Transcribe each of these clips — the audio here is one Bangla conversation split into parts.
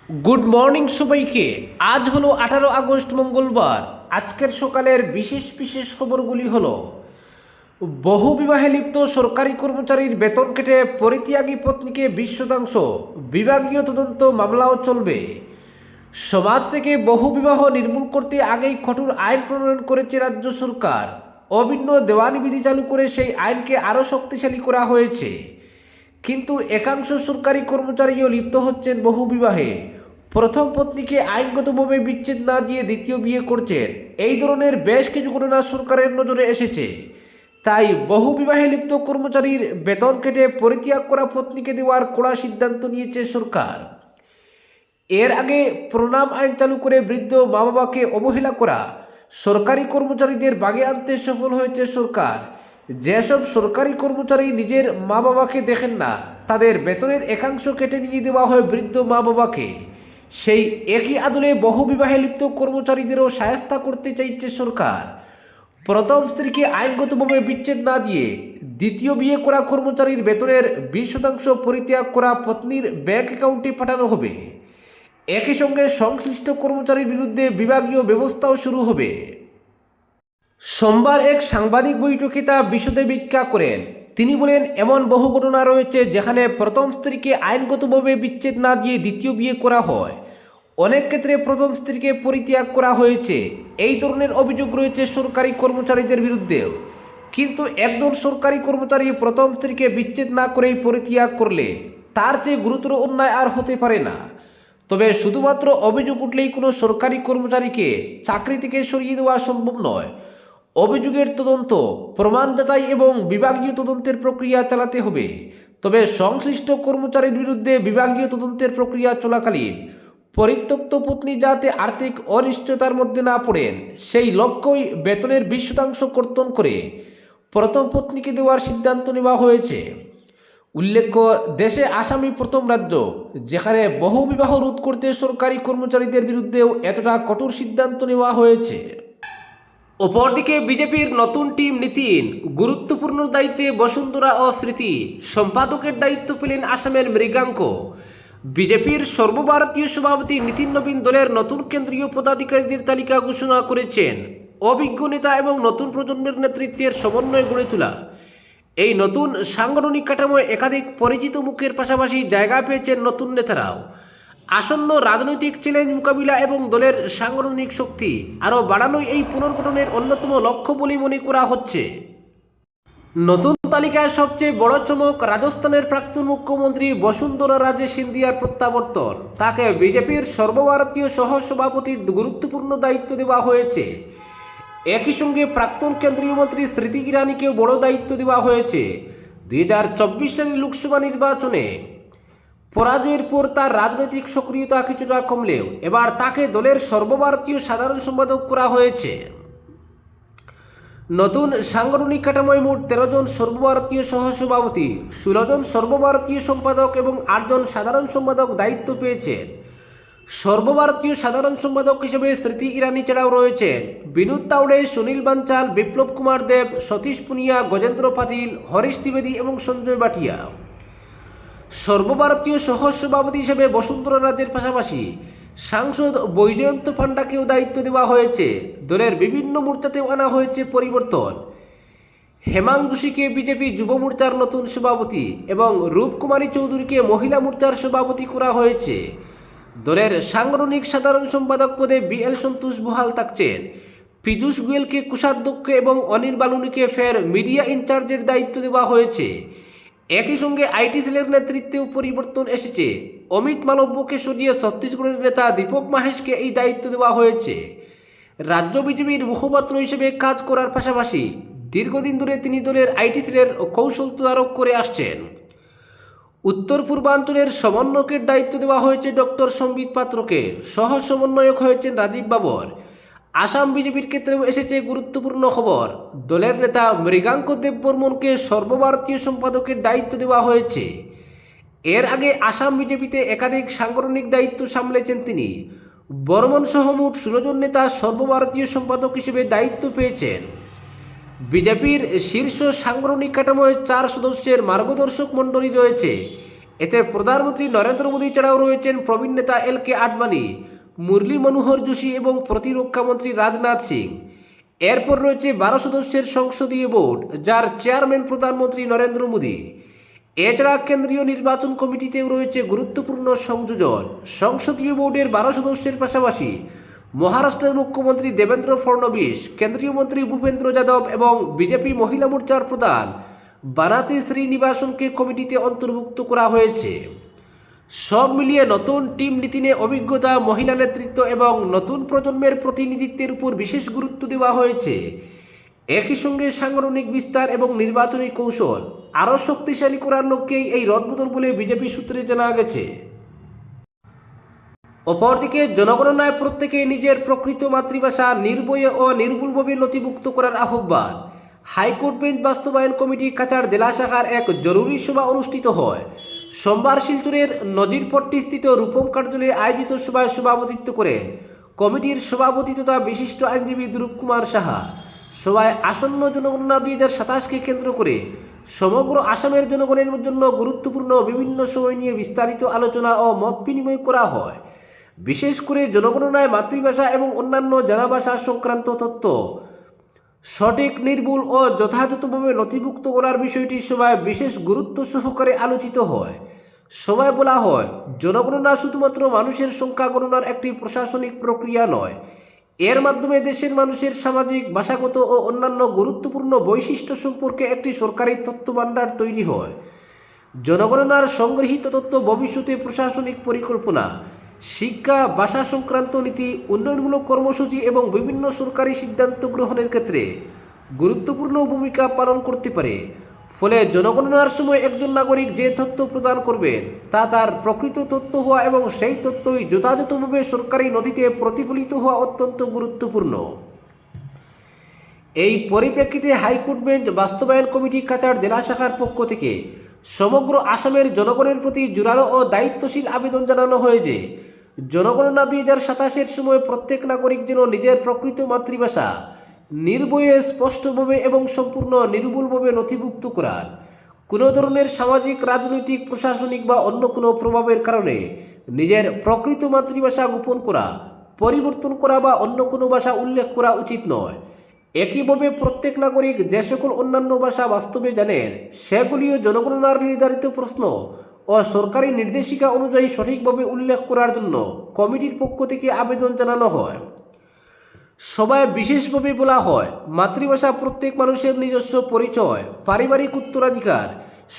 গুড মর্নিং সবাইকে। আজ হলো 18 আগস্ট মঙ্গলবার। আজকের সকালের বিশেষ বিশেষ খবরগুলি হলো: বহু বিবাহে লিপ্ত সরকারি কর্মচারীর বেতন কেটে পরিত্যাগী পত্নীকে 20%, বিভাগীয় তদন্ত মামলাও চলবে। সমাজ থেকে বহু বিবাহ নির্মূল করতে আগেই কঠোর আইন প্রণয়ন করেছে রাজ্য সরকার। অভিন্ন দেওয়ানি বিধি চালু করে সেই আইনকে আরও শক্তিশালী করা হয়েছে। কিন্তু একাংশ সরকারি কর্মচারীও লিপ্ত হচ্ছেন বহু বিবাহে। প্রথম পত্নীকে আইনগতভাবে বিচ্ছেদ না দিয়ে দ্বিতীয় বিয়ে করছেন। এই ধরনের বেশ কিছু ঘটনা সরকারের নজরে এসেছে। তাই বহু বিবাহে লিপ্ত কর্মচারীর বেতন কেটে পরিত্যাগ করা পত্নীকে দেওয়ার কড়া সিদ্ধান্ত নিয়েছে সরকার। এর আগে প্রণাম আইন চালু করে বৃদ্ধ মা বাবাকে অবহেলা করা সরকারি কর্মচারীদের বাগে আনতে সফল হয়েছে সরকার। যেসব সরকারি কর্মচারী নিজের মা বাবাকে দেখেন না, তাদের বেতনের একাংশ কেটে নিয়ে দেওয়া হয় বৃদ্ধ মা বাবাকে। সেই একই আদলে বহু বিবাহে লিপ্ত কর্মচারীদেরও শায়েস্তা করতে চাইছে সরকার। প্রথম স্ত্রীকে আইনগতভাবে বিচ্ছেদ না দিয়ে দ্বিতীয় বিয়ে করা কর্মচারীর বেতনের 20% পরিত্যাগ করা পত্নীর ব্যাংক অ্যাকাউন্টে পাঠানো হবে। একই সঙ্গে সংশ্লিষ্ট কর্মচারীর বিরুদ্ধে বিভাগীয় ব্যবস্থাও শুরু হবে। সোমবার এক সাংবাদিক বৈঠকে তা বিশদে ব্যাখ্যা করেন তিনি। বলেন, এমন বহু ঘটনা রয়েছে যেখানে প্রথম স্ত্রীকে আইনগতভাবে বিচ্ছেদ না দিয়ে দ্বিতীয় বিয়ে করা হয়। অনেক ক্ষেত্রে প্রথম স্ত্রীকে পরিত্যাগ করা হয়েছে। এই ধরনের অভিযোগ রয়েছে সরকারি কর্মচারীদের বিরুদ্ধেও। কিন্তু একজন সরকারি কর্মচারী প্রথম স্ত্রীকে বিচ্ছেদ না করেই পরিত্যাগ করলে তার চেয়ে গুরুতর অন্যায় আর হতে পারে না। তবে শুধুমাত্র অভিযোগ উঠলেই কোনো সরকারি কর্মচারীকে চাকরি থেকে সরিয়ে দেওয়া সম্ভব নয়। অভিযোগের তদন্ত, প্রমাণ যাচাই এবং বিভাগীয় তদন্তের প্রক্রিয়া চালাতে হবে। তবে সংশ্লিষ্ট কর্মচারীর বিরুদ্ধে বিভাগীয় তদন্তের প্রক্রিয়া চলাকালীন পরিত্যক্ত পত্নী যাতে আর্থিক অনিশ্চয়তার মধ্যে না পড়েন, সেই লক্ষ্যই বেতনের 20% কর্তন করে প্রথম পত্নীকে দেওয়ার সিদ্ধান্ত নেওয়া হয়েছে। উল্লেখ্য, দেশে আসামই প্রথম রাজ্য যেখানে বহু বিবাহ রোধ করতে সরকারি কর্মচারীদের বিরুদ্ধেও এতটা কঠোর সিদ্ধান্ত নেওয়া হয়েছে। অপরদিকে বিজেপির নতুন টিম নীতিন, গুরুত্বপূর্ণ দায়িত্বে বসুন্ধরা ও স্মৃতি, সম্পাদকের দায়িত্ব পেলেন আসামের মৃগাঙ্ক। বিজেপির সর্বভারতীয় সভাপতি নীতিন নবীন দলের নতুন কেন্দ্রীয় পদাধিকারীদের তালিকা ঘোষণা করেছেন। অভিজ্ঞ নেতা এবং নতুন প্রজন্মের নেতৃত্বের সমন্বয় গড়ে তোলা এই নতুন সাংগঠনিক কাঠামোয় একাধিক পরিচিত মুখের পাশাপাশি জায়গা পেয়েছেন নতুন নেতারাও। আসন্ন রাজনৈতিক চ্যালেঞ্জ মোকাবিলা এবং দলের সাংগঠনিক শক্তি আরও বাড়ানোই এই পুনর্গঠনের অন্যতম লক্ষ্য বলে মনে করা হচ্ছে। নতুন তালিকায় সবচেয়ে বড় চমক রাজস্থানের প্রাক্তন মুখ্যমন্ত্রী বসুন্ধরা রাজে সিন্ধিয়ার প্রত্যাবর্তন। তাকে বিজেপির সর্বভারতীয় সহসভাপতির গুরুত্বপূর্ণ দায়িত্ব দেওয়া হয়েছে। একই সঙ্গে প্রাক্তন কেন্দ্রীয় মন্ত্রী স্মৃতি ইরানিকেও বড় দায়িত্ব দেওয়া হয়েছে। 2024 সালের লোকসভা নির্বাচনে পরাজয়ের পর তার রাজনৈতিক সক্রিয়তা কিছুটা কমলেও এবার তাকে দলের সর্বভারতীয় সাধারণ সম্পাদক করা হয়েছে। নতুন সাংগঠনিক কাঠামোয় মোট 13 জন সর্বভারতীয় সহসভাপতি, 16 জন সর্বভারতীয় সম্পাদক এবং 8 জন সাধারণ সম্পাদক দায়িত্ব পেয়েছেন। সর্বভারতীয় সাধারণ সম্পাদক হিসেবে স্মৃতি ইরানি ছাড়াও রয়েছেন বিনোদ তাওড়ে, সুনীল বানচাল, বিপ্লব কুমার দেব, সতীশ পুনিয়া, গজেন্দ্র পাটিল, হরিশ দ্বিবেদী এবং সঞ্জয় বাটিয়া। সর্বভারতীয় সহসভাপতি হিসেবে বসুন্ধরা রাজের পাশাপাশি সাংসদ বৈজয়ন্ত পাণ্ডাকেও দায়িত্ব দেওয়া হয়েছে। দলের বিভিন্ন মোর্চাতেও আনা হয়েছে পরিবর্তন। হেমাং যোশীকে বিজেপি যুব মোর্চার নতুন সভাপতি এবং রূপকুমারী চৌধুরীকে মহিলা মোর্চার সভাপতি করা হয়েছে। দলের সাংগঠনিক সাধারণ সম্পাদক পদে BL সন্তোষ বহাল থাকছেন। পীযূষ গোয়েলকে কোষাধ্যক্ষ এবং অনিল বালুনিকে ফের মিডিয়া ইনচার্জের দায়িত্ব দেওয়া হয়েছে। একই সঙ্গে আইটি সেলের নেতৃত্বেও পরিবর্তন এসেছে। অমিত মালব্যকে সরিয়ে ছত্তিশগড়ের নেতা দীপক মাহেশকে এই দায়িত্ব দেওয়া হয়েছে। রাজ্য বিজেপির মুখপাত্র হিসেবে কাজ করার পাশাপাশি দীর্ঘদিন ধরে তিনি দলের আইটি সেলের কৌশল তদারক করে আসছেন। উত্তর পূর্বাঞ্চলের সমন্বয়কের দায়িত্ব দেওয়া হয়েছে ডক্টর সম্বিত পাত্রকে। সহ সমন্বয়ক হয়েছেন রাজীব বাবর। আসাম বিজেপির ক্ষেত্রেও এসেছে গুরুত্বপূর্ণ খবর। দলের নেতা মৃগাঙ্ক দেববর্মনকে সর্বভারতীয় সম্পাদকের দায়িত্ব দেওয়া হয়েছে। এর আগে আসাম বিজেপিতে একাধিক সাংগঠনিক দায়িত্ব সামলেছেন তিনি। বর্মন সহ মোট 16 জন নেতা সর্বভারতীয় সম্পাদক হিসেবে দায়িত্ব পেয়েছেন। বিজেপির শীর্ষ সাংগঠনিক কাঠামোয় 4 সদস্যের মার্গদর্শক মণ্ডলী রয়েছে। এতে প্রধানমন্ত্রী নরেন্দ্র মোদী ছাড়াও রয়েছেন প্রবীণ নেতা LK আডবাণী, মুরলী মনোহর যোশী এবং প্রতিরক্ষামন্ত্রী রাজনাথ সিং। এরপর রয়েছে 12 সদস্যের সংসদীয় বোর্ড, যার চেয়ারম্যান প্রধানমন্ত্রী নরেন্দ্র মোদী। এছাড়া কেন্দ্রীয় নির্বাচন কমিটিতেও রয়েছে গুরুত্বপূর্ণ সংযোজন। সংসদীয় বোর্ডের 12 সদস্যের পাশাপাশি মহারাষ্ট্রের মুখ্যমন্ত্রী দেবেন্দ্র ফডনবিস, কেন্দ্রীয় মন্ত্রী ভূপেন্দ্র যাদব এবং বিজেপি মহিলা মোর্চার প্রধান বানাতি শ্রীনিবাসনকে কমিটিতে অন্তর্ভুক্ত করা হয়েছে। সব মিলিয়ে নতুন টিম নীতিনে অভিজ্ঞতা, মহিলা নেতৃত্ব এবং নতুন প্রজন্মের প্রতিনিধিত্বের উপর বিশেষ গুরুত্ব দেওয়া হয়েছে। একই সঙ্গে সাংগঠনিক বিস্তার এবং নির্বাচনী কৌশল আরও শক্তিশালী করার লক্ষ্যেই এই রদবদল বলে বিজেপি সূত্রে জানা গেছে। অপরদিকে জনগণনায় প্রত্যেকে নিজের প্রকৃত মাতৃভাষা নির্ভয়ে ও নির্ভুলভাবে নথিভুক্ত করার আহ্বান। হাইকোর্ট বেঞ্চ বাস্তবায়ন কমিটি কাছাড় জেলা শাখার এক জরুরি সভা অনুষ্ঠিত হয়। সোমবার শিলচরের নজিরপট্টিস্থিত রূপম কার্যালয়ে আয়োজিত সভায় সভাপতিত্ব করেন কমিটির সভাপতি তথা বিশিষ্ট আইনজীবী ধ্রুব কুমার সাহা। সভায় আসন্ন জনগণনা 2027কে কেন্দ্র করে সমগ্র আসামের জনগণের জন্য গুরুত্বপূর্ণ বিভিন্ন সময় নিয়ে বিস্তারিত আলোচনা ও মত বিনিময় করা হয়। বিশেষ করে জনগণনায় মাতৃভাষা এবং অন্যান্য জানা ভাষা সংক্রান্ত তথ্য সঠিক, নির্ভুল ও যথাযথভাবে নথিভুক্ত করার বিষয়টি সভায় বিশেষ গুরুত্ব সহকারে আলোচিত হয়। সভায় বলা হয়, জনগণনা শুধুমাত্র মানুষের সংখ্যা গণনার একটি প্রশাসনিক প্রক্রিয়া নয়, এর মাধ্যমে দেশের মানুষের সামাজিক, ভাষাগত ও অন্যান্য গুরুত্বপূর্ণ বৈশিষ্ট্য সম্পর্কে একটি সরকারি তথ্য ভাণ্ডার তৈরি হয়। জনগণনার সংগৃহীত তথ্য ভবিষ্যতে প্রশাসনিক পরিকল্পনা, শিক্ষা, ভাষা সংক্রান্ত নীতি, উন্নয়নমূলক কর্মসূচি এবং বিভিন্ন সরকারি সিদ্ধান্ত গ্রহণের ক্ষেত্রে গুরুত্বপূর্ণ ভূমিকা পালন করতে পারে। ফলে জনগণনার সময় একজন নাগরিক যে তথ্য প্রদান করবেন তা তার প্রকৃত তথ্য হওয়া এবং সেই তথ্যই যথাযথভাবে সরকারি নথিতে প্রতিফলিত হওয়া অত্যন্ত গুরুত্বপূর্ণ। এই পরিপ্রেক্ষিতে হাইকোর্ট বেঞ্চ বাস্তবায়ন কমিটি কাছাড় জেলা শাখার পক্ষ থেকে সমগ্র আসামের জনগণের প্রতি জোরালো ও দায়িত্বশীল আবেদন জানানো হয় যে জনগণনা 2027-এর সময় প্রত্যেক নাগরিক যেন নিজের প্রকৃত মাতৃভাষা নির্ভয়ে, স্পষ্টভাবে এবং সম্পূর্ণ নির্ভুলভাবে নথিভুক্ত করান। কোনো ধরনের সামাজিক, রাজনৈতিক, প্রশাসনিক বা অন্য কোনো প্রভাবের কারণে নিজের প্রকৃত মাতৃভাষা গোপন করা, পরিবর্তন করা বা অন্য কোনো ভাষা উল্লেখ করা উচিত নয়। একইভাবে প্রত্যেক নাগরিক যে সকল অন্যান্য ভাষা বাস্তবে জানেন সেগুলিও জনগণনার নির্ধারিত প্রশ্ন ও সরকারি নির্দেশিকা অনুযায়ী সঠিকভাবে উল্লেখ করার জন্য কমিটির পক্ষ থেকে আবেদন জানানো হয়। সভায় বিশেষভাবে বলা হয়, মাতৃভাষা প্রত্যেক মানুষের নিজস্ব পরিচয়, পারিবারিক উত্তরাধিকার,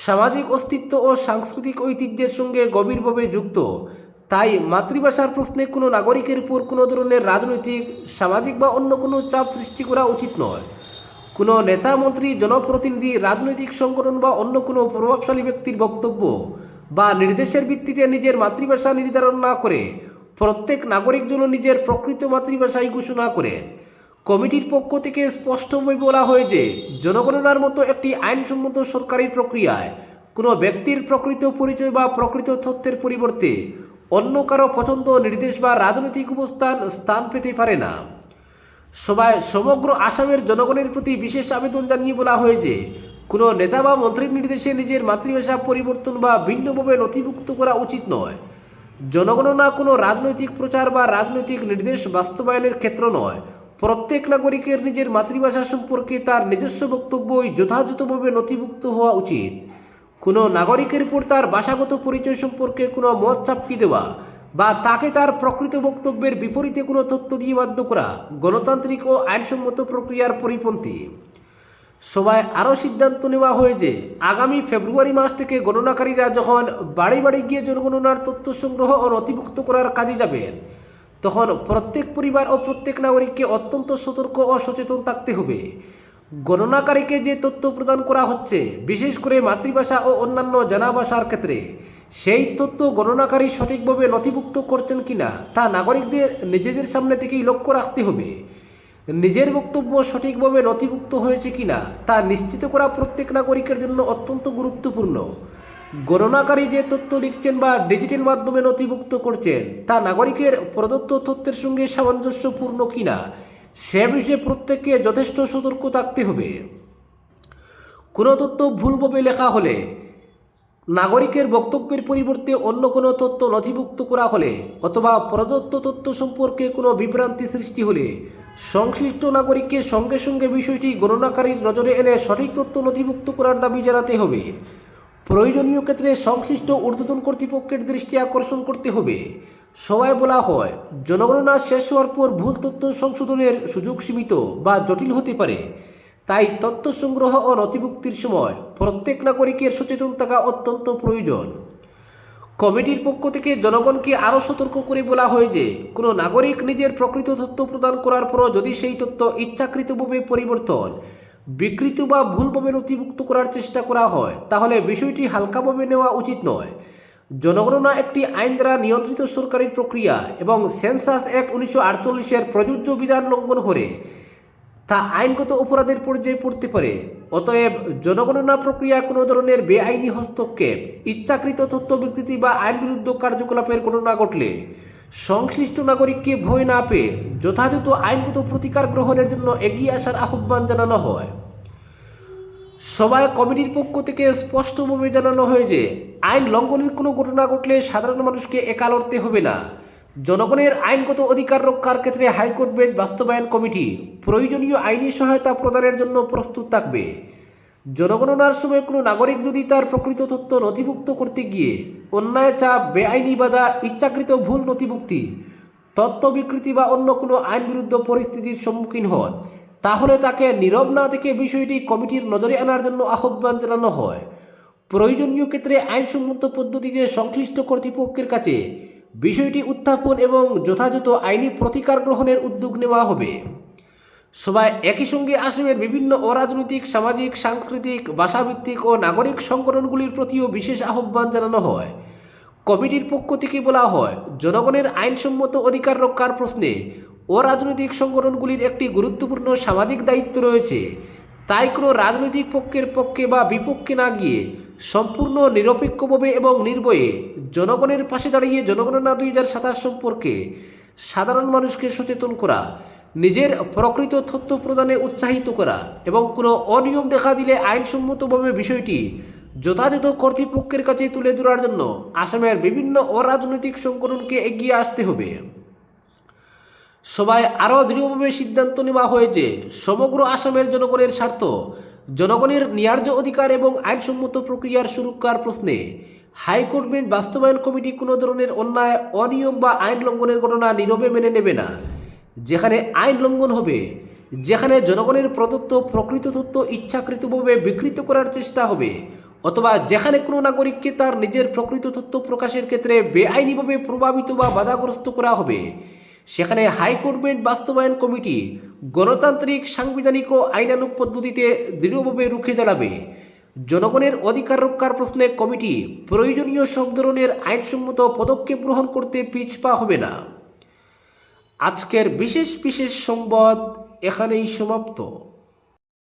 সামাজিক অস্তিত্ব ও সাংস্কৃতিক ঐতিহ্যের সঙ্গে গভীরভাবে যুক্ত। তাই মাতৃভাষার প্রশ্নে কোনো নাগরিকের উপর কোনো ধরনের রাজনৈতিক, সামাজিক বা অন্য কোনো চাপ সৃষ্টি করা উচিত নয়। কোনো নেতা, মন্ত্রী, জনপ্রতিনিধি, রাজনৈতিক সংগঠন বা অন্য কোনো প্রভাবশালী ব্যক্তির বক্তব্য বা নির্দেশের ভিত্তিতে নিজের মাতৃভাষা নির্ধারণ না করে প্রত্যেক নাগরিক যেন নিজের প্রকৃত মাতৃভাষাই ঘোষণা করেন। কমিটির পক্ষ থেকে স্পষ্টভাবে বলা হয় যে জনগণনার মতো একটি আইনসম্মত সরকারি প্রক্রিয়ায় কোনো ব্যক্তির প্রকৃত পরিচয় বা প্রকৃত তথ্যের পরিবর্তে অন্য কারো পছন্দ, নির্দেশ বা রাজনৈতিক অবস্থান স্থান পেতে পারে না। সভায় সমগ্র আসামের জনগণের প্রতি বিশেষ আবেদন জানিয়ে বলা হয় যে কোনো নেতা বা মন্ত্রীর নির্দেশে নিজের মাতৃভাষা পরিবর্তন বা ভিন্নভাবে নথিভুক্ত করা উচিত নয়। জনগণনা কোনো রাজনৈতিক প্রচার বা রাজনৈতিক নির্দেশ বাস্তবায়নের ক্ষেত্র নয়। প্রত্যেক নাগরিকের নিজের মাতৃভাষা সম্পর্কে তার নিজস্ব বক্তব্যই যথাযথভাবে নথিভুক্ত হওয়া উচিত। কোনো নাগরিকের উপর তার ভাষাগত পরিচয় সম্পর্কে কোনো মত চাপিয়ে দেওয়া বা তাকে তার প্রকৃত বক্তব্যের বিপরীতে কোনো তথ্য দিয়ে বাধ্য করা গণতান্ত্রিক ও আইনসম্মত প্রক্রিয়ার পরিপন্থী। সভায় আরও সিদ্ধান্ত নেওয়া হয় যে আগামী ফেব্রুয়ারি মাস থেকে গণনাকারীরা যখন বাড়ি বাড়ি গিয়ে জনগণনার তথ্য সংগ্রহ ও নথিভুক্ত করার কাজে যাবেন তখন প্রত্যেক পরিবার ও প্রত্যেক নাগরিককে অত্যন্ত সতর্ক ও সচেতন থাকতে হবে। গণনাকারীকে যে তথ্য প্রদান করা হচ্ছে, বিশেষ করে মাতৃভাষা ও অন্যান্য জানা ভাষার ক্ষেত্রে, সেই তথ্য গণনাকারী সঠিকভাবে নথিভুক্ত করছেন কিনা তা নাগরিকদের নিজেদের সামনে থেকেই লক্ষ্য রাখতে হবে। নিজের বক্তব্য সঠিকভাবে নথিভুক্ত হয়েছে কিনা তা নিশ্চিত করা প্রত্যেক নাগরিকের জন্য অত্যন্ত গুরুত্বপূর্ণ। গণনাকারী যে তথ্য লিখছেন বা ডিজিটাল মাধ্যমে নথিভুক্ত করছেন তা নাগরিকের প্রদত্ত তথ্যের সঙ্গে সামঞ্জস্যপূর্ণ কিনা সে বিষয়ে প্রত্যেককে যথেষ্ট সতর্ক থাকতে হবে। কোনো তথ্য ভুলভাবে লেখা হলে নাগরিকের বক্তব্যের পরিবর্তে অন্য কোনো তথ্য নথিভুক্ত করা হলে অথবা প্রদত্ত তথ্য সম্পর্কে কোনো বিভ্রান্তি সৃষ্টি হলে সংশ্লিষ্ট নাগরিককে সঙ্গে সঙ্গে বিষয়টি গণনাকারীর নজরে এনে সঠিক তথ্য নথিভুক্ত করার দাবি জানাতে হবে। প্রয়োজনীয় ক্ষেত্রে সংশ্লিষ্ট ঊর্ধ্বতন কর্তৃপক্ষের দৃষ্টি আকর্ষণ করতে হবে। সভায় বলা হয়, জনগণনা শেষ হওয়ার পর ভুল তথ্য সংশোধনের সুযোগ সীমিত বা জটিল হতে পারে। তাই তথ্য সংগ্রহ ও নথিভুক্তির সময় প্রত্যেক নাগরিকের সচেতন থাকা অত্যন্ত প্রয়োজন। কমিটির পক্ষ থেকে জনগণকে আরও সতর্ক করে বলা হয় যে কোনো নাগরিক নিজের প্রকৃত তথ্য প্রদান করার পরও যদি সেই তথ্য ইচ্ছাকৃতভাবে পরিবর্তন, বিকৃত বা ভুলভাবে নথিভুক্ত করার চেষ্টা করা হয় তাহলে বিষয়টি হালকাভাবে নেওয়া উচিত নয়। জনগণনা একটি আইন দ্বারা নিয়ন্ত্রিত সরকারি প্রক্রিয়া এবং সেন্সাস অ্যাক্ট 1948-এর প্রযোজ্য বিধান লঙ্ঘন করে তা আইনগত অপরাধের পর্যায়ে পড়তে পারে। অতএব জনগণনা প্রক্রিয়া কোনো ধরনের বেআইনি হস্তক্ষেপ, ইচ্ছাকৃত তথ্য বিকৃতি বা আইন বিরুদ্ধ কার্যকলাপের ঘটনা ঘটলে সংশ্লিষ্ট নাগরিককে ভয় না পেয়ে যথাযথ আইনগত প্রতিকার গ্রহণের জন্য এগিয়ে আসার আহ্বান জানানো হয়। সভায় কমিটির পক্ষ থেকে স্পষ্টভাবে জানানো হয় যে আইন লঙ্ঘনের কোনো ঘটনা ঘটলে সাধারণ মানুষকে একা লড়তে হবে না। জনগণের আইনগত অধিকার রক্ষার ক্ষেত্রে হাইকোর্ট বেঞ্চ বাস্তবায়ন কমিটি প্রয়োজনীয় আইনি সহায়তা প্রদানের জন্য প্রস্তুত থাকবে। জনগণনার সময় কোনো নাগরিক যদি তার প্রকৃত তথ্য নথিভুক্ত করতে গিয়ে অন্যায় চাপ, বেআইনি বাধা, ইচ্ছাকৃত ভুল নথিভুক্তি, তথ্য বিকৃতি বা অন্য কোনো আইন বিরুদ্ধ পরিস্থিতির সম্মুখীন হন তাহলে তাকে নীরব না থেকে বিষয়টি কমিটির নজরে আনার জন্য আহ্বান জানানো হয়। প্রয়োজনীয় ক্ষেত্রে আইনসম্মত পদ্ধতিতে সংশ্লিষ্ট কর্তৃপক্ষের কাছে বিষয়টি উত্থাপন এবং যথাযথ আইনি প্রতিকার গ্রহণের উদ্যোগ নেওয়া হবে। সবাই একই সঙ্গে আসামের বিভিন্ন অরাজনৈতিক, সামাজিক, সাংস্কৃতিক, ভাষাভিত্তিক ও নাগরিক সংগঠনগুলির প্রতিও বিশেষ আহ্বান জানানো হয়। কমিটির পক্ষ থেকে বলা হয়, জনগণের আইনসম্মত অধিকার রক্ষার প্রশ্নে অরাজনৈতিক সংগঠনগুলির একটি গুরুত্বপূর্ণ সামাজিক দায়িত্ব রয়েছে। তাই কোনো রাজনৈতিক পক্ষের পক্ষে বা বিপক্ষে না গিয়ে সম্পূর্ণ নিরপেক্ষভাবে এবং নির্ভয়ে জনগণের পাশে দাঁড়িয়ে জনগণনা 2027 সম্পর্কে সাধারণ মানুষকে সচেতন করা, নিজের প্রকৃত তথ্য প্রদানে উৎসাহিত করা এবং কোনো অনিয়ম দেখা দিলে আইনসম্মতভাবে বিষয়টি যথাযথ কর্তৃপক্ষের কাছে তুলে ধরার জন্য আসামের বিভিন্ন অরাজনৈতিক সংগঠনকে এগিয়ে আসতে হবে। সবাই আরও দৃঢ়ভাবে সিদ্ধান্ত নেওয়া হয় যে সমগ্র আসামের জনগণের স্বার্থ, জনগণের ন্যায্য অধিকার এবং আইনসম্মত প্রক্রিয়ার সুরক্ষার প্রশ্নে হাইকোর্ট বেঞ্চ বাস্তবায়ন কমিটি কোনো ধরনের অন্যায়, অনিয়ম বা আইন লঙ্ঘনের ঘটনা নীরবে মেনে নেবে না। যেখানে আইন লঙ্ঘন হবে, যেখানে জনগণের প্রদত্ত প্রকৃত তথ্য ইচ্ছাকৃতভাবে বিকৃত করার চেষ্টা হবে অথবা যেখানে কোনো নাগরিককে তার নিজের প্রকৃত তথ্য প্রকাশের ক্ষেত্রে বেআইনিভাবে প্রভাবিত বা বাধাগ্রস্ত করা হবে, সেখানে হাইকোর্ট বেঞ্চ বাস্তবায়ন কমিটি গণতান্ত্রিক, সাংবিধানিক ও আইনানুগ পদ্ধতিতে দৃঢ়ভাবে রুখে দাঁড়াবে। জনগণের অধিকার রক্ষার প্রশ্নে কমিটি প্রয়োজনীয় সব ধরনের আইনসম্মত পদক্ষেপ গ্রহণ করতে পিছপা হবে না। আজকের বিশেষ সংবাদ এখানেই সমাপ্ত।